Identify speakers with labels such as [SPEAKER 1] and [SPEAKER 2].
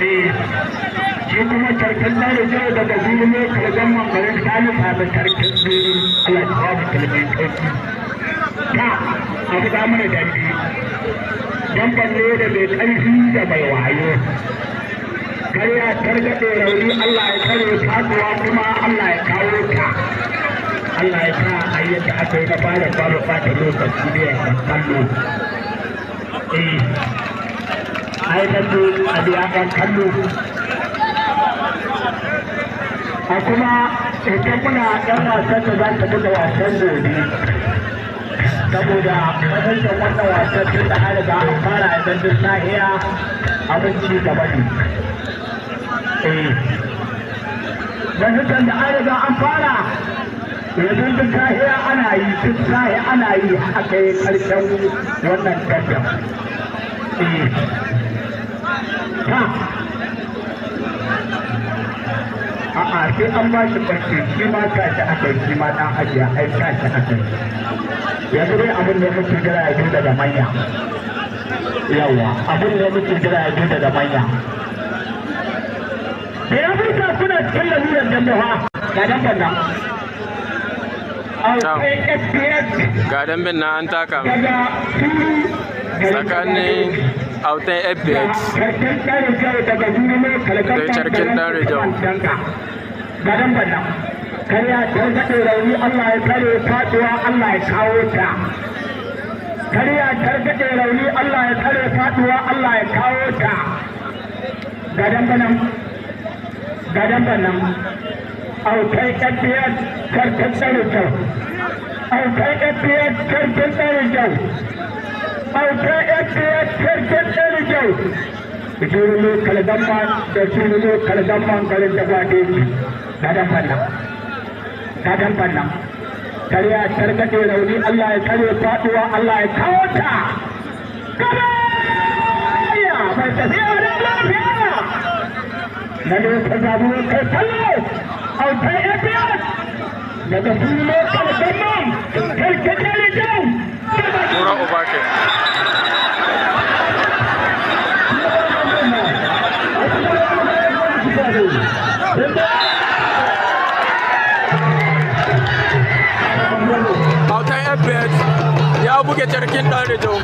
[SPEAKER 1] shi kuma tarkin na da jiya daga biyu ne kalgan mambarin salisa da tarkin biyu Allah ya kawo kalmin ɗauki ta abu da mana dambe don balle da mai ƙarfi da mai wayo karya targaɗe rauni Allah ya kare faduwa kuma Allah ya kawo ta Allah ya sa a yadda aka yi na fara babu fata lokaci ne a kallo ai kallo a biya kan kallo a kuma idan muna ɗan wasan da za ta buga wasan gobe saboda kasance wannan wasan tun da har da an fara a dandun nahiya abinci gaba ne yanzu da an riga an fara yanzu duk nahiya ana yi duk nahiya ana yi aka yi karshen wannan dandun a'a sai an ba shi barci shi ma ta shi aka shi ma dan ajiya ai ta shi aka yanzu dai abin da muke jira ya zo daga manya yawa abin da muke jira ya zo daga manya da ya furta kuna cikin lalurar dambe ga damben nan
[SPEAKER 2] ga damben nan an taka tsakanin autan fbx da sarkin dan rijau
[SPEAKER 1] gadon bannan karya don zaɗe rauni Allah ya kare faɗuwa Allah ya kawo ta karya targaɗe rauni Allah ya kare faɗuwa Allah ya kawo ta gadon bannan autan fbx sarkin dan rijau autan fbx sarkin dan rijau auta fbs sarkin ɗari kyau da turulu kalgamman da turulu kalgamman garin da gwade gadon fannan kariya targaɗe rauni Allah ya kare faɗuwa Allah ya kawo ta kariya mai tafiya da lafiya na ne ta zaɓi kai kallo auta fbs daga turulu kalgamman sarkin ɗari kyau
[SPEAKER 2] Mura Obake. Autan fbx ya buge jarkin ɗan rijau.